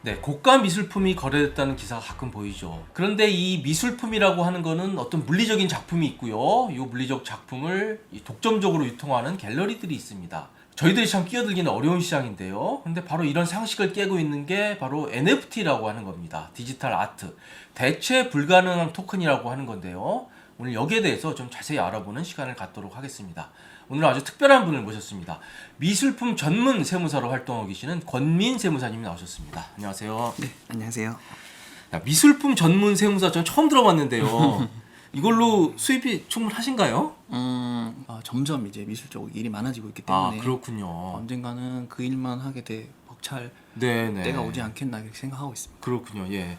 네, 고가 미술품이 거래됐다는 기사가 가끔 보이죠. 그런데 이 미술품이라고 하는 거는 어떤 물리적인 작품이 있고요. 이 물리적 작품을 독점적으로 유통하는 갤러리들이 있습니다. 저희들이 참 끼어들기는 어려운 시장인데요. 근데 바로 이런 상식을 깨고 있는 게 바로 NFT라고 하는 겁니다. 디지털 아트. 대체 불가능한 토큰이라고 하는 건데요. 오늘 여기에 대해서 좀 자세히 알아보는 시간을 갖도록 하겠습니다. 오늘 아주 특별한 분을 모셨습니다. 미술품 전문 세무사로 활동하고 계시는 권민 세무사님이 나오셨습니다. 안녕하세요. 네, 안녕하세요. 야, 미술품 전문 세무사 전 처음 들어봤는데요. 이걸로 수입이 충분하신가요? 점점 이제 미술 쪽 일이 많아지고 있기 때문에 그렇군요. 언젠가는 그 일만 하게 돼 벅찰 네네. 때가 오지 않겠나 이렇게 생각하고 있습니다. 그렇군요. 예.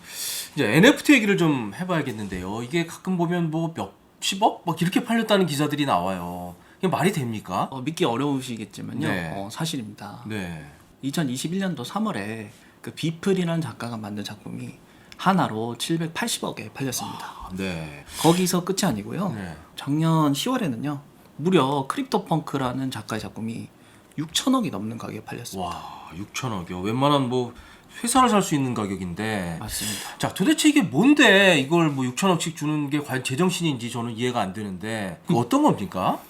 이제 NFT 얘기를 좀 해봐야겠는데요. 이게 가끔 보면 뭐 몇십억 막 이렇게 팔렸다는 기사들이 나와요. 이게 말이 됩니까? 믿기 어려우시겠지만요. 네. 사실입니다. 네. 2021년도 3월에 그 비플이라는 작가가 만든 작품이 하나로 780억에 팔렸습니다. 네. 거기서 끝이 아니고요. 네. 작년 10월에는요. 무려 크립토펑크라는 작가의 작품이 6천억이 넘는 가격에 팔렸습니다. 와, 6천억이요. 웬만한 뭐 회사를 살 수 있는 가격인데. 맞습니다. 자, 도대체 이게 뭔데 이걸 뭐 6천억씩 주는 게 과연 제정신인지 저는 이해가 안 되는데 이거 어떤 겁니까?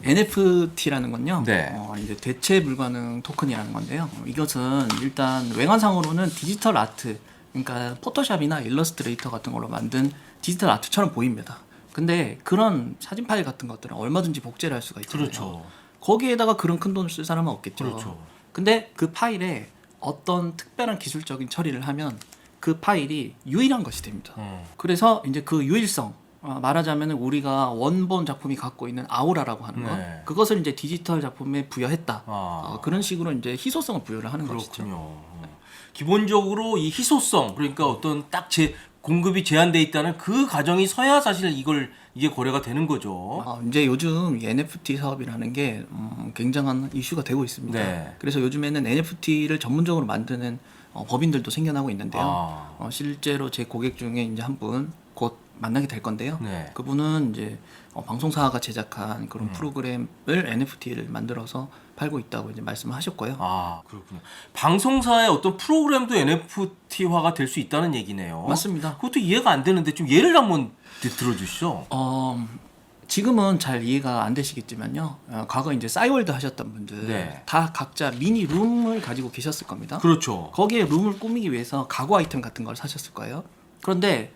NFT라는 건요. 네. 이제 대체 불가능 토큰이라는 건데요. 이것은 일단 외관상으로는 디지털 아트, 그러니까 포토샵이나 일러스트레이터 같은 걸로 만든 디지털 아트처럼 보입니다. 근데 그런 사진 파일 같은 것들은 얼마든지 복제를 할 수가 있잖아요. 그렇죠. 거기에다가 그런 큰 돈을 쓸 사람은 없겠죠. 그렇죠. 근데 그 파일에 어떤 특별한 기술적인 처리를 하면 그 파일이 유일한 것이 됩니다. 그래서 이제 그 유일성, 말하자면 우리가 원본 작품이 갖고 있는 아우라라고 하는 것, 네. 그것을 이제 디지털 작품에 부여했다. 아. 그런 식으로 이제 희소성을 부여를 하는 것이죠. 그렇군요. 기본적으로 이 희소성, 그러니까 어떤 딱 공급이 제한돼 있다는 그 가정이 서야 사실 이게 거래가 되는 거죠. 이제 요즘 이 NFT 사업이라는 게 굉장한 이슈가 되고 있습니다. 네. 그래서 요즘에는 NFT를 전문적으로 만드는 법인들도 생겨나고 있는데요. 실제로 제 고객 중에 이제 한 분 곧 만나게 될 건데요. 네. 그분은 이제 방송사가 제작한 그런 프로그램을 NFT를 만들어서 팔고 있다고 이제 말씀을 하셨고요. 그렇군요. 방송사의 어떤 프로그램도 NFT화가 될 수 있다는 얘기네요. 맞습니다. 그것도 이해가 안 되는데 좀 예를 한번 들어주시죠. 지금은 잘 이해가 안 되시겠지만요. 과거 이제 싸이월드 하셨던 분들 네. 다 각자 미니 룸을 가지고 계셨을 겁니다. 그렇죠. 거기에 룸을 꾸미기 위해서 가구 아이템 같은 걸 사셨을 거예요. 그런데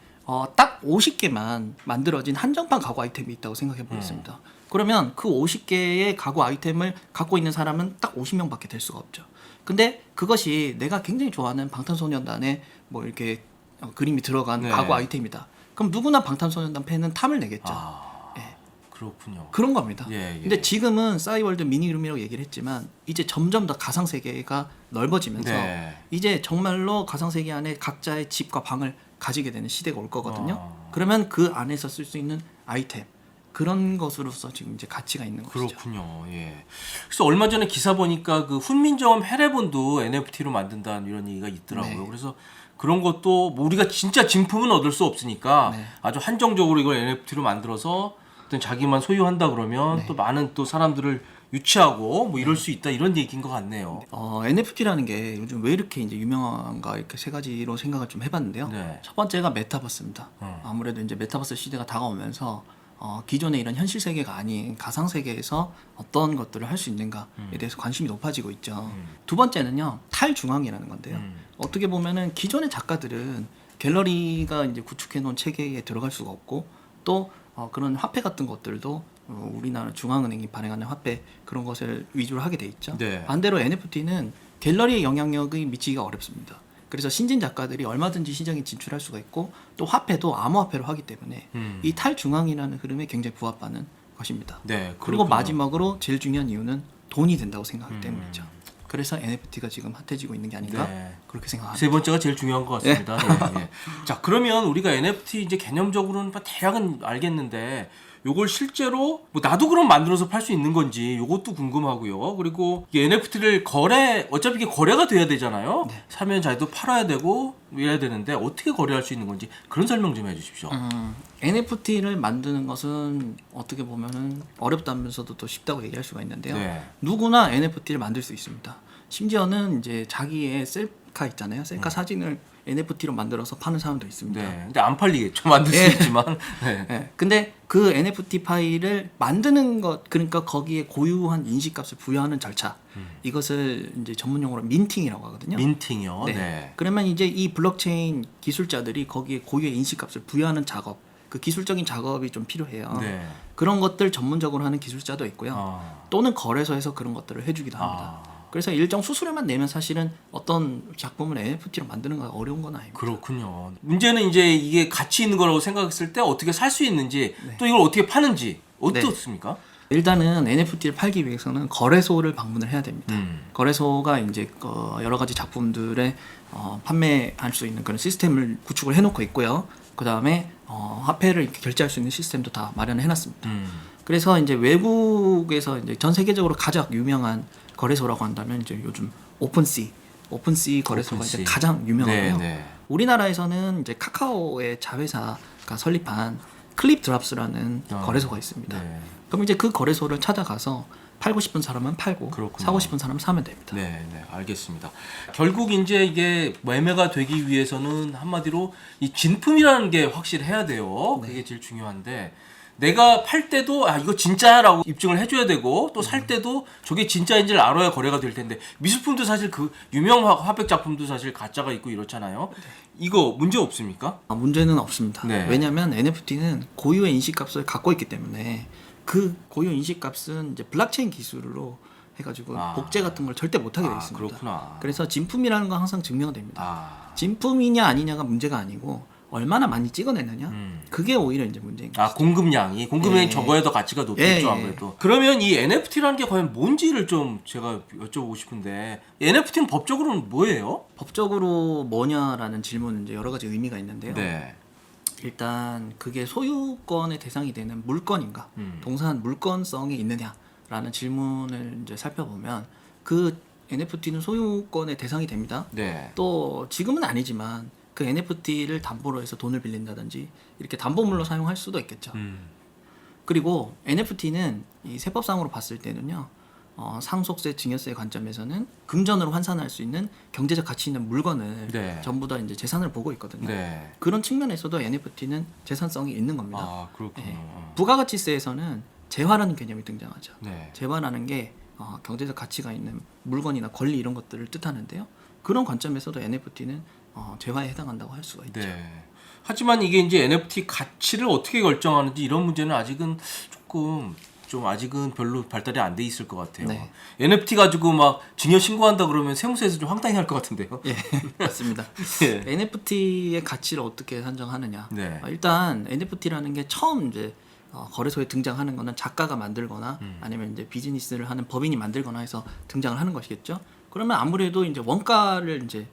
딱 50개만 만들어진 한정판 가구 아이템이 있다고 생각해 보겠습니다. 그러면 그 50개의 가구 아이템을 갖고 있는 사람은 딱 50명밖에 될 수가 없죠. 근데 그것이 내가 굉장히 좋아하는 방탄소년단의 뭐 이렇게 그림이 들어간 네. 가구 아이템이다. 그럼 누구나 방탄소년단 팬은 탐을 내겠죠. 그렇군요. 그런 겁니다. 예. 근데 지금은 싸이월드 미니룸이라고 얘기를 했지만 이제 점점 더 가상 세계가 넓어지면서 네. 이제 정말로 가상 세계 안에 각자의 집과 방을 가지게 되는 시대가 올 거거든요. 그러면 그 안에서 쓸 수 있는 아이템 그런 것으로서 지금 이제 가치가 있는 것이죠. 그렇군요. 예. 그래서 얼마 전에 기사 보니까 그 훈민정음 해례본도 NFT로 만든다는 이런 얘기가 있더라고요. 네. 그래서 그런 것도 뭐 우리가 진짜 진품은 얻을 수 없으니까 네. 아주 한정적으로 이걸 NFT로 만들어서 어떤 자기만 소유한다 그러면 네. 또 많은 또 사람들을 유치하고 뭐 이럴 수 있다 이런 얘기인 것 같네요. NFT라는 게 요즘 왜 이렇게 이제 유명한가 이렇게 세 가지로 생각을 좀 해봤는데요. 네. 첫 번째가 메타버스입니다. 아무래도 이제 메타버스 시대가 다가오면서 기존의 이런 현실 세계가 아닌 가상 세계에서 어떤 것들을 할 수 있는가에 대해서 관심이 높아지고 있죠. 두 번째는요 탈중앙이라는 건데요. 어떻게 보면은 기존의 작가들은 갤러리가 이제 구축해 놓은 체계에 들어갈 수가 없고 또 그런 화폐 같은 것들도 우리나라 중앙은행이 발행하는 화폐 그런 것을 위주로 하게 돼 있죠. 네. 반대로 NFT는 갤러리의 영향력이 미치기가 어렵습니다. 그래서 신진 작가들이 얼마든지 시장에 진출할 수가 있고 또 화폐도 암호화폐로 하기 때문에 이 탈중앙이라는 흐름에 굉장히 부합하는 것입니다. 네. 그리고 그렇군요. 마지막으로 제일 중요한 이유는 돈이 된다고 생각하기 때문이죠. 그래서 NFT가 지금 핫해지고 있는 게 아닌가 네. 그렇게 생각합니다. 세 번째가 제일 중요한 것 같습니다. 네. 예. 자, 그러면 우리가 NFT 이제 개념적으로는 대략은 알겠는데 요걸 실제로 뭐 나도 그럼 만들어서 팔 수 있는 건지 요것도 궁금하고요. 그리고 이 NFT를 어차피 이게 거래가 돼야 되잖아요. 네. 사면 자기도 팔아야 되고 이래야 되는데 어떻게 거래할 수 있는 건지 그런 설명 좀 해주십시오. NFT를 만드는 것은 어떻게 보면은 어렵다면서도 또 쉽다고 얘기할 수가 있는데요. 네. 누구나 NFT를 만들 수 있습니다. 심지어는 이제 자기의 셀카 있잖아요. 셀카 사진을 NFT로 만들어서 파는 사람도 있습니다. 네. 근데 안 팔리겠죠. 만들 수 있지만. 네. 네. 근데 그 NFT 파일을 만드는 것, 그러니까 거기에 고유한 인식값을 부여하는 절차, 이것을 이제 전문용어로 민팅이라고 하거든요. 민팅이요. 네. 네. 그러면 이제 이 블록체인 기술자들이 거기에 고유의 인식값을 부여하는 작업, 그 기술적인 작업이 좀 필요해요. 네. 그런 것들 전문적으로 하는 기술자도 있고요. 또는 거래소에서 그런 것들을 해주기도 합니다. 그래서 일정 수수료만 내면 사실은 어떤 작품을 NFT로 만드는 건 어려운 건 아닙니다. 그렇군요. 문제는 이제 이게 가치 있는 거라고 생각했을 때 어떻게 살 수 있는지 또 이걸 어떻게 파는지 어떻습니까? 일단은 NFT를 팔기 위해서는 거래소를 방문을 해야 됩니다. 거래소가 이제 여러 가지 작품들의 판매할 수 있는 그런 시스템을 구축을 해놓고 있고요. 그 다음에 화폐를 이렇게 결제할 수 있는 시스템도 다 마련을 해놨습니다. 그래서 이제 외국에서 이제 전 세계적으로 가장 유명한 거래소라고 한다면 이제 요즘 오픈시 거래소가 이제 가장 유명하고요. 네. 우리나라에서는 이제 카카오의 자회사가 설립한 클립 드랍스라는 거래소가 있습니다. 네. 그럼 이제 그 거래소를 찾아가서 팔고 싶은 사람은 팔고 그렇군요. 사고 싶은 사람은 사면 됩니다. 네, 알겠습니다. 결국 이제 이게 매매가 되기 위해서는 한마디로 이 진품이라는 게 확실해야 돼요. 그게 제일 중요한데 내가 팔 때도 이거 진짜라고 입증을 해줘야 되고 또 살 때도 저게 진짜인지를 알아야 거래가 될 텐데 미술품도 사실 그 유명 화백 작품도 사실 가짜가 있고 이렇잖아요. 이거 문제 없습니까? 문제는 없습니다. 네. 왜냐하면 NFT는 고유의 인식값을 갖고 있기 때문에 그 고유 인식값은 이제 블록체인 기술로 해가지고 복제 같은 걸 절대 못하게 되어 있습니다. 그렇구나. 그래서 진품이라는 건 항상 증명됩니다. 진품이냐 아니냐가 문제가 아니고 얼마나 많이 찍어내느냐 그게 오히려 이제 문제인 거죠. 공급량이 적어야 더 가치가 높겠죠. 아무래도. 그러면 이 NFT라는 게 과연 뭔지를 좀 제가 여쭤보고 싶은데 NFT는 법적으로는 뭐예요? 법적으로 뭐냐라는 질문은 이제 여러 가지 의미가 있는데요. 네. 일단 그게 소유권의 대상이 되는 물건인가, 동사한 물건성이 있느냐라는 질문을 이제 살펴보면 그 NFT는 소유권의 대상이 됩니다. 네. 또 지금은 아니지만 그 NFT를 담보로 해서 돈을 빌린다든지 이렇게 담보물로 사용할 수도 있겠죠. 그리고 NFT는 이 세법상으로 봤을 때는요, 상속세, 증여세 관점에서는 금전으로 환산할 수 있는 경제적 가치 있는 물건을 전부 다 이제 재산을 보고 있거든요. 네. 그런 측면에서도 NFT는 재산성이 있는 겁니다. 그렇군요. 부가가치세에서는 재화라는 개념이 등장하죠. 네. 재화라는 게 경제적 가치가 있는 물건이나 권리 이런 것들을 뜻하는데요. 그런 관점에서도 NFT는 재화에 해당한다고 할 수가 있죠. 네. 하지만 이게 이제 NFT 가치를 어떻게 결정하는지 이런 문제는 아직은 아직은 별로 발달이 안 돼 있을 것 같아요. 네. NFT 가지고 막 증여 신고한다 그러면 세무서에서 좀 황당해 할 것 같은데요. 예, 맞습니다. 예. NFT의 가치를 어떻게 산정하느냐. 네. 일단 NFT라는 게 처음 이제 거래소에 등장하는 거는 작가가 만들거나 아니면 이제 비즈니스를 하는 법인이 만들거나 해서 등장을 하는 것이겠죠. 그러면 아무래도 이제 원가를 이제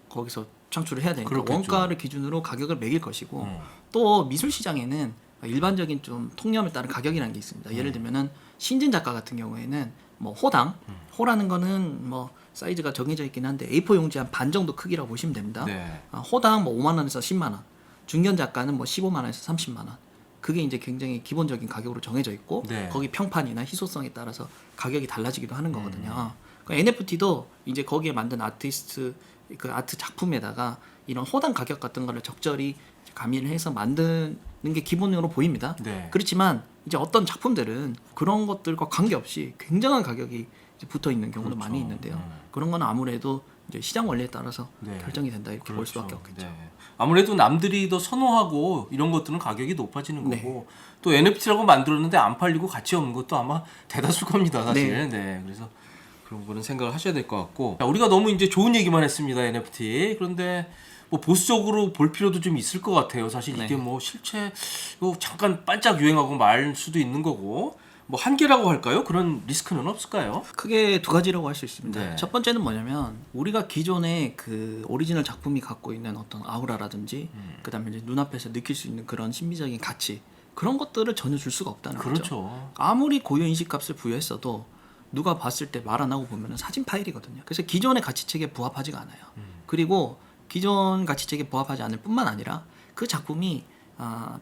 거기서 창출을 해야 되니까 그렇겠죠. 원가를 기준으로 가격을 매길 것이고 또 미술 시장에는 일반적인 좀 통념에 따른 가격이라는 게 있습니다. 예를 들면은 신진 작가 같은 경우에는 뭐 호라는 거는 뭐 사이즈가 정해져 있긴 한데 A4 용지 한 반 정도 크기라고 보시면 됩니다. 네. 호당 뭐 5만 원에서 10만 원, 중견 작가는 뭐 15만 원에서 30만 원. 그게 이제 굉장히 기본적인 가격으로 정해져 있고 거기 평판이나 희소성에 따라서 가격이 달라지기도 하는 거거든요. 그러니까 NFT도 이제 거기에 만든 아티스트 그 아트 작품에다가 이런 호당 가격 같은 거를 적절히 가미를 해서 만드는 게 기본으로 보입니다. 네. 그렇지만 이제 어떤 작품들은 그런 것들과 관계없이 굉장한 가격이 이제 붙어 있는 경우도 많이 있는데요. 그런 건 아무래도 이제 시장 원리에 따라서 결정이 된다 이렇게 볼 수밖에 없겠죠. 네. 아무래도 남들이 더 선호하고 이런 것들은 가격이 높아지는 거고 또 NFT라고 만들었는데 안 팔리고 가치 없는 것도 아마 대다수일 겁니다, 사실. 네. 그래서 그런 거는 생각을 하셔야 될 것 같고 자, 우리가 너무 이제 좋은 얘기만 했습니다, NFT. 그런데 뭐 보수적으로 볼 필요도 좀 있을 것 같아요. 사실 이게 뭐 실체 잠깐 반짝 유행하고 말 수도 있는 거고 뭐 한계라고 할까요? 그런 리스크는 없을까요? 크게 두 가지라고 할 수 있습니다. 네. 첫 번째는 뭐냐면 우리가 기존의 그 오리지널 작품이 갖고 있는 어떤 아우라라든지 그다음에 이제 눈앞에서 느낄 수 있는 그런 신비적인 가치 그런 것들을 전혀 줄 수가 없다는 거죠. 그렇죠. 아무리 고유 인식값을 부여했어도 누가 봤을 때 말 안 하고 보면은 사진 파일이거든요. 그래서 기존의 가치책에 부합하지가 않아요. 그리고 기존 가치책에 부합하지 않을 뿐만 아니라 그 작품이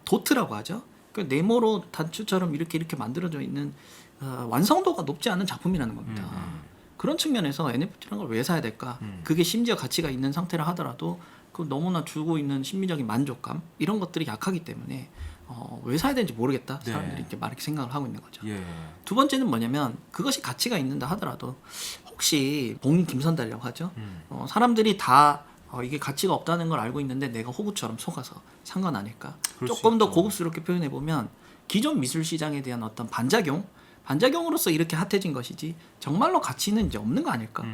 도트라고 하죠. 그 네모로 단추처럼 이렇게 만들어져 있는 완성도가 높지 않은 작품이라는 겁니다. 그런 측면에서 NFT라는 걸 왜 사야 될까? 그게 심지어 가치가 있는 상태라 하더라도 그 너무나 주고 있는 심리적인 만족감 이런 것들이 약하기 때문에 왜 사야 되는지 모르겠다. 네. 사람들이 이렇게 생각을 하고 있는 거죠. 예. 두 번째는 뭐냐면 그것이 가치가 있는다 하더라도 혹시 봉인 김선달이라고 하죠. 사람들이 다 이게 가치가 없다는 걸 알고 있는데 내가 호구처럼 속아서 산 건 아닐까. 그럴 수 조금 더 있죠. 고급스럽게 표현해 보면 기존 미술 시장에 대한 어떤 반작용으로서 이렇게 핫해진 것이지 정말로 가치는 이제 없는 거 아닐까.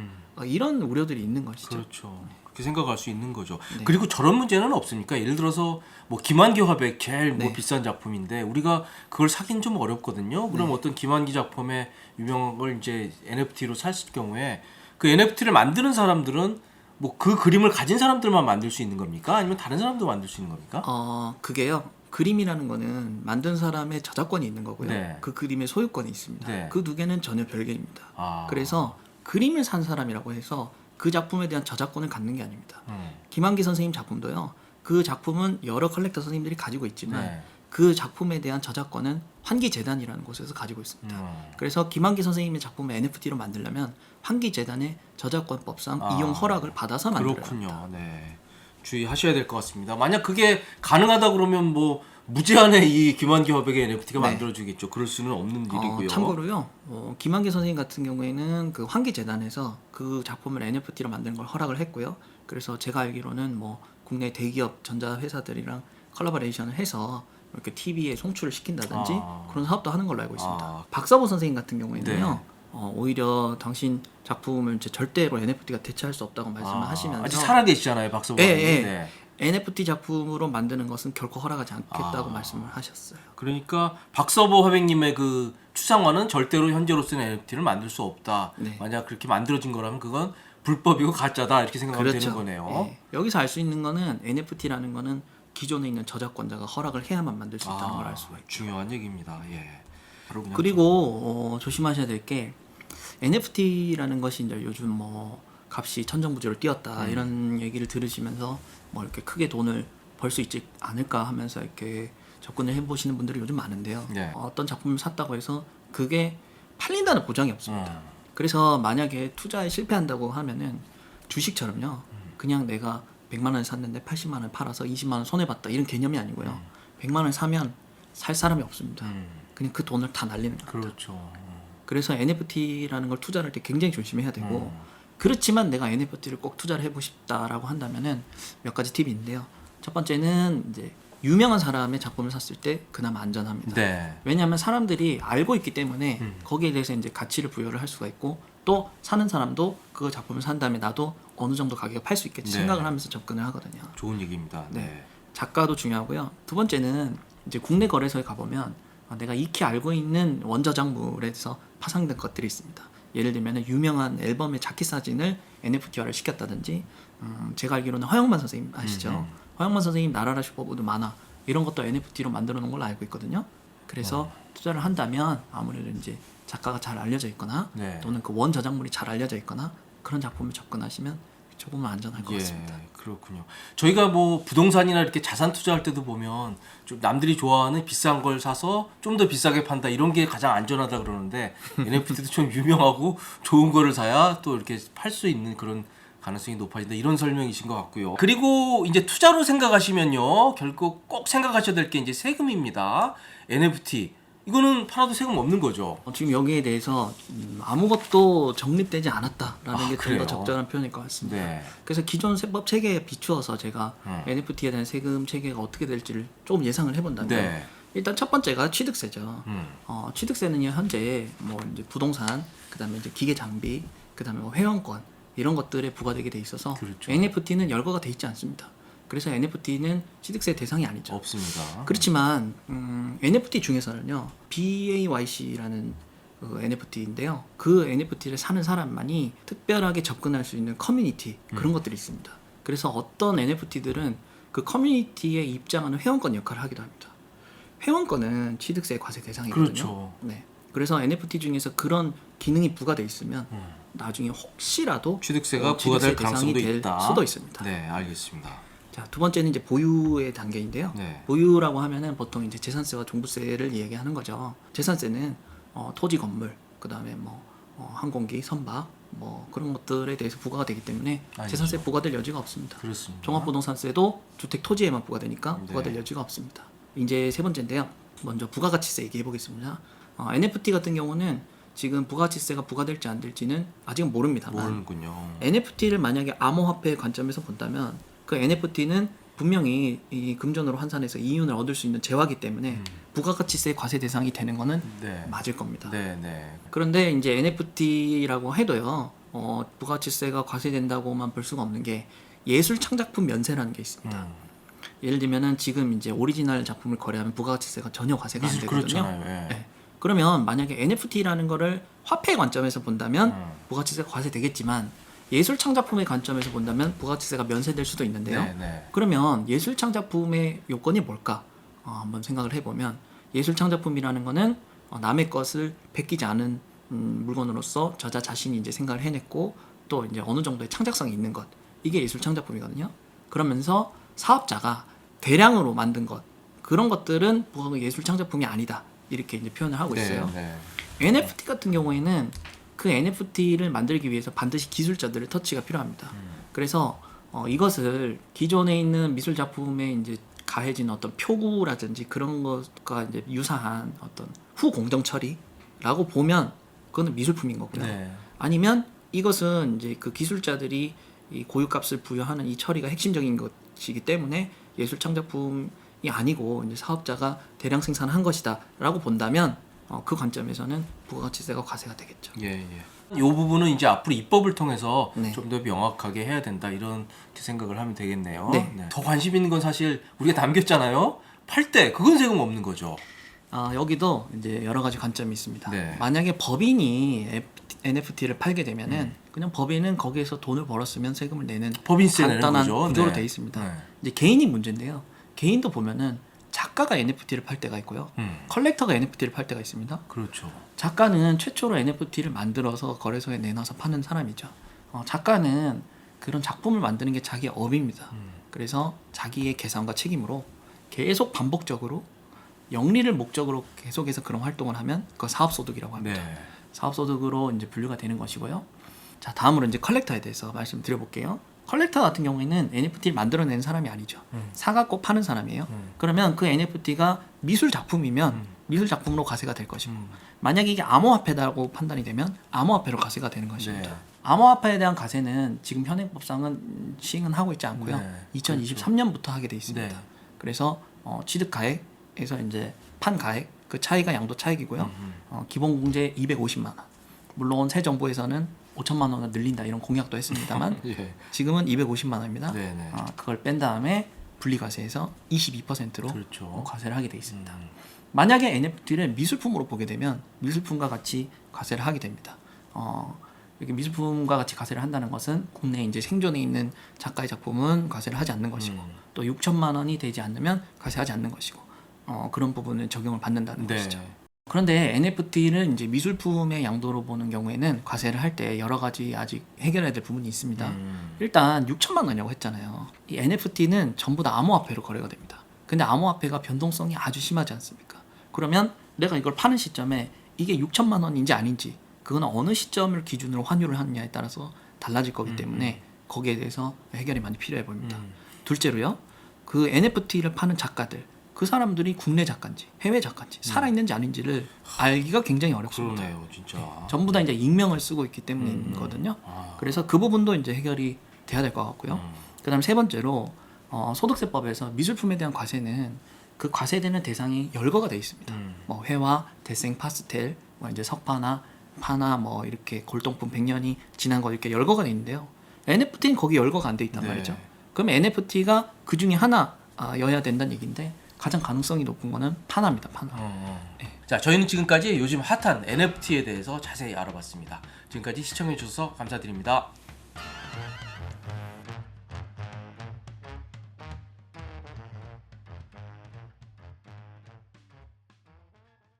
이런 우려들이 있는 것이죠. 그렇죠. 그렇게 생각할 수 있는 거죠. 네. 그리고 저런 문제는 없습니까? 예를 들어서 뭐 김한기 화백 제일 뭐 네. 비싼 작품인데 우리가 그걸 사긴 좀 어렵거든요. 그럼 네. 어떤 김한기 작품의 유명한 걸 이제 NFT로 샀을 경우에 그 NFT를 만드는 사람들은 뭐 그 그림을 가진 사람들만 만들 수 있는 겁니까? 아니면 다른 사람도 만들 수 있는 겁니까? 그게요. 그림이라는 거는 만든 사람의 저작권이 있는 거고요. 네. 그 그림의 소유권이 있습니다. 네. 그 두 개는 전혀 별개입니다. 아. 그래서 그림을 산 사람이라고 해서 그 작품에 대한 저작권을 갖는 게 아닙니다. 김한기 선생님 작품도요. 그 작품은 여러 컬렉터 선생님들이 가지고 있지만 네. 그 작품에 대한 저작권은 환기재단이라는 곳에서 가지고 있습니다. 그래서 김한기 선생님의 작품을 NFT로 만들려면 환기재단의 저작권법상 이용 허락을 받아서 만들어야 그렇군요. 합니다. 네. 주의하셔야 될 것 같습니다. 만약 그게 가능하다 그러면 뭐 무제한의 이 김한기 화백의 NFT가 네. 만들어지겠죠. 그럴 수는 없는 일이고요. 참고로요. 김한기 선생님 같은 경우에는 그 환기재단에서 그 작품을 NFT로 만드는 걸 허락을 했고요. 그래서 제가 알기로는 뭐 국내 대기업 전자회사들이랑 컬래버레이션을 해서 이렇게 TV에 송출을 시킨다든지 그런 사업도 하는 걸로 알고 있습니다. 박서보 선생님 같은 경우에는요. 오히려 당신 작품을 이제 절대로 NFT가 대체할 수 없다고 말씀을 하시면서 아직 살아계시잖아요, 박서보. 네. NFT 작품으로 만드는 것은 결코 허락하지 않겠다고 말씀을 하셨어요. 그러니까 박서보 화백님의 그 추상화는 절대로 현재로서는 NFT를 만들 수 없다. 네. 만약 그렇게 만들어진 거라면 그건 불법이고 가짜다 이렇게 생각하면 되는 거네요. 네. 여기서 알 수 있는 거는 NFT라는 거는 기존에 있는 저작권자가 허락을 해야만 만들 수 있다는 걸 알 수가 있죠. 중요한 얘기입니다. 예. 바로 그냥 그리고 조심하셔야 될 게 NFT라는 것이 이제 요즘 뭐 값이 천정부지로 뛰었다 이런 얘기를 들으시면서 뭐 이렇게 크게 돈을 벌 수 있지 않을까 하면서 이렇게 접근을 해보시는 분들이 요즘 많은데요. 네. 어떤 작품을 샀다고 해서 그게 팔린다는 보장이 없습니다. 그래서 만약에 투자에 실패한다고 하면은 주식처럼요. 그냥 내가 100만 원 샀는데 80만 원 팔아서 20만 원 손해 봤다 이런 개념이 아니고요. 100만 원 사면 살 사람이 없습니다. 그냥 그 돈을 다 날리는 겁니다. 그렇죠. 그래서 NFT라는 걸 투자를 할 때 굉장히 조심해야 되고 그렇지만 내가 NFT를 꼭 투자를 해보고 싶다라고 한다면은 몇 가지 팁이 있는데요. 첫 번째는 이제 유명한 사람의 작품을 샀을 때 그나마 안전합니다. 네. 왜냐하면 사람들이 알고 있기 때문에 거기에 대해서 이제 가치를 부여를 할 수가 있고 또 사는 사람도 그 작품을 산 다음에 나도 어느 정도 가격에 팔 수 있겠지 네. 생각을 하면서 접근을 하거든요. 좋은 얘기입니다. 네. 작가도 중요하고요. 두 번째는 이제 국내 거래소에 가보면 내가 익히 알고 있는 원저작물에서 파생된 것들이 있습니다. 예를 들면 유명한 앨범의 자켓 사진을 NFT화를 시켰다든지 제가 알기로는 허영만 선생님 아시죠? 허영만 선생님 나라라 슈퍼보드 만화 이런 것도 NFT로 만들어 놓은 걸로 알고 있거든요. 그래서 투자를 한다면 아무래도 이제 작가가 잘 알려져 있거나 네. 또는 그 원저작물이 잘 알려져 있거나 그런 작품을 접근하시면 조금은 안전할 것 같습니다. 그렇군요. 저희가 뭐 부동산이나 이렇게 자산 투자할 때도 보면 좀 남들이 좋아하는 비싼 걸 사서 좀 더 비싸게 판다 이런 게 가장 안전하다 그러는데 NFT도 좀 유명하고 좋은 거를 사야 또 이렇게 팔 수 있는 그런 가능성이 높아진다 이런 설명이신 것 같고요. 그리고 이제 투자로 생각하시면요, 결국 꼭 생각하셔야 될 게 이제 세금입니다. NFT 이거는 팔아도 세금 없는 거죠. 지금 여기에 대해서 아무것도 정립되지 않았다라는 게 좀 그래요? 더 적절한 표현일 것 같습니다. 네. 그래서 기존 세법 체계에 비추어서 제가 NFT에 대한 세금 체계가 어떻게 될지를 조금 예상을 해본다면 네. 일단 첫 번째가 취득세죠. 취득세는요 현재 뭐 이제 부동산, 그다음에 이제 기계 장비, 그다음에 뭐 회원권 이런 것들에 부과되게 돼 있어서 그렇죠. NFT는 열거가 돼 있지 않습니다. 그래서 NFT는 취득세 대상이 아니죠. 없습니다. 그렇지만 NFT 중에서는요 BAYC라는 그 NFT인데요. 그 NFT를 사는 사람만이 특별하게 접근할 수 있는 커뮤니티 그런 것들이 있습니다. 그래서 어떤 NFT들은 그 커뮤니티에 입장하는 회원권 역할을 하기도 합니다. 회원권은 취득세 과세 대상이거든요. 그렇죠. 네. 그래서 NFT 중에서 그런 기능이 부과돼 있으면 나중에 혹시라도 취득세가 취득세 부과될 대상이 가능성도 될 있다. 수도 있습니다. 네, 알겠습니다. 자, 두 번째는 이제 보유의 단계인데요. 네. 보유라고 하면은 보통 이제 재산세와 종부세를 이야기하는 거죠. 재산세는 토지, 건물, 그다음에 뭐 항공기, 선박, 뭐 그런 것들에 대해서 부과가 되기 때문에 아니죠. 재산세 부과될 여지가 없습니다. 그렇습니다. 종합부동산세도 주택 토지에만 부과되니까 네. 부과될 여지가 없습니다. 이제 세 번째인데요. 먼저 부가가치세 얘기해 보겠습니다. NFT 같은 경우는 지금 부가가치세가 부과될지 안 될지는 아직은 모릅니다만 모르는군요. NFT를 만약에 암호화폐 관점에서 본다면 그 NFT는 분명히 이 금전으로 환산해서 이윤을 얻을 수 있는 재화기 때문에 부가가치세 과세 대상이 되는 거는 네. 맞을 겁니다. 네, 네. 그런데 이제 NFT라고 해도요, 부가가치세가 과세된다고만 볼 수가 없는 게 예술 창작품 면세라는 게 있습니다. 예를 들면은 지금 이제 오리지널 작품을 거래하면 부가가치세가 전혀 과세가 안 미술 되거든요. 그렇잖아요. 예. 네. 그러면 만약에 NFT라는 거를 화폐 관점에서 본다면 부가가치세가 과세되겠지만 예술 창작품의 관점에서 본다면 부가가치세가 면세될 수도 있는데요. 네, 네. 그러면 예술 창작품의 요건이 뭘까? 한번 생각을 해보면 예술 창작품이라는 거는 남의 것을 베끼지 않은 물건으로서 저자 자신이 이제 생각을 해냈고 또 이제 어느 정도의 창작성이 있는 것, 이게 예술 창작품이거든요. 그러면서 사업자가 대량으로 만든 것, 그런 것들은 예술 창작품이 아니다, 이렇게 이제 표현을 하고 있어요. 네, NFT 같은 경우에는 그 NFT를 만들기 위해서 반드시 기술자들의 터치가 필요합니다. 그래서 이것을 기존에 있는 미술 작품에 이제 가해진 어떤 표구라든지 그런 것과 이제 유사한 어떤 후공정 처리라고 보면 그거는 미술품인 거고요. 네. 아니면 이것은 이제 그 기술자들이 이 고유값을 부여하는 이 처리가 핵심적인 것이기 때문에 예술 창작품이 아니고 이제 사업자가 대량 생산한 것이다라고 본다면 그 관점에서는 부가가치세가 과세가 되겠죠. 예, 예. 이 부분은 이제 앞으로 입법을 통해서 네. 좀 더 명확하게 해야 된다, 이런 생각을 하면 되겠네요. 네. 더 관심 있는 건 사실 우리가 남겼잖아요. 팔 때 그건 세금 없는 거죠. 여기도 이제 여러 가지 관점이 있습니다. 네. 만약에 법인이 NFT를 팔게 되면은 그냥 법인은 거기에서 돈을 벌었으면 세금을 내는 법인세 내는 간단한 거죠. 구조로 네. 되어 있습니다. 네. 이제 개인이 문제인데요. 개인도 보면은 작가가 NFT를 팔 때가 있고요. 컬렉터가 NFT를 팔 때가 있습니다. 그렇죠. 작가는 최초로 NFT를 만들어서 거래소에 내놔서 파는 사람이죠. 작가는 그런 작품을 만드는 게 자기 업입니다. 그래서 자기의 계산과 책임으로 계속 반복적으로 영리를 목적으로 계속해서 그런 활동을 하면 그거 사업소득이라고 합니다. 네. 사업소득으로 이제 분류가 되는 것이고요. 자, 다음으로 이제 컬렉터에 대해서 말씀드려볼게요. 컬렉터 같은 경우에는 NFT를 만들어내는 사람이 아니죠. 사갖고 파는 사람이에요. 그러면 그 NFT가 미술 작품이면 미술 작품으로 과세가 될 것이고, 만약에 이게 암호화폐다고 판단이 되면 암호화폐로 과세가 되는 것입니다. 네. 암호화폐에 대한 과세는 지금 현행법상은 시행은 하고 있지 않고요. 네. 2023년부터 하게 돼 있습니다. 네. 그래서 취득 가액에서 이제 판 가액 그 차이가 양도 차익이고요. 기본 공제 250만 원. 물론 새 정부에서는 5천만 원을 늘린다 이런 공약도 했습니다만 예. 지금은 250만 원입니다. 네네. 그걸 뺀 다음에 분리과세에서 22%로 그렇죠. 과세를 하게 돼 있습니다. 만약에 NFT를 미술품으로 보게 되면 미술품과 같이 과세를 하게 됩니다. 이렇게 미술품과 같이 과세를 한다는 것은 국내에 이제 생존해 있는 작가의 작품은 과세를 하지 않는 것이고 또 6천만 원이 되지 않으면 과세하지 않는 것이고 그런 부분을 적용을 받는다는 네. 것이죠. 그런데 NFT를 이제 미술품의 양도로 보는 경우에는 과세를 할 때 여러 가지 아직 해결해야 될 부분이 있습니다. 일단 6천만 원이라고 했잖아요. 이 NFT는 전부 다 암호화폐로 거래가 됩니다. 근데 암호화폐가 변동성이 아주 심하지 않습니까? 그러면 내가 이걸 파는 시점에 이게 6천만 원인지 아닌지 그거는 어느 시점을 기준으로 환율을 하느냐에 따라서 달라질 거기 때문에 거기에 대해서 해결이 많이 필요해 보입니다. 둘째로요. 그 NFT를 파는 작가들, 그 사람들이 국내 작가인지 해외 작가인지 살아있는지 아닌지를 알기가 굉장히 어렵습니다. 그러네요, 진짜. 전부 다 이제 익명을 쓰고 있기 때문이거든요. 그래서 그 부분도 이제 해결이 돼야 될 것 같고요. 그다음 세 번째로 소득세법에서 미술품에 대한 과세는 그 과세되는 대상이 열거가 돼 있습니다. 뭐 회화, 대생, 파스텔, 뭐 이제 석파나 파나 뭐 이렇게 골동품 100년이 지난 거 이렇게 열거가 돼 있는데요. NFT는 거기 열거가 안 돼 있단 네. 말이죠. 그럼 NFT가 그 중에 하나 여야 된다는 얘기인데 가장 가능성이 높은 거는 파나입니다. 파나. 네. 자, 저희는 지금까지 요즘 핫한 NFT에 대해서 자세히 알아봤습니다. 지금까지 시청해 주셔서 감사드립니다.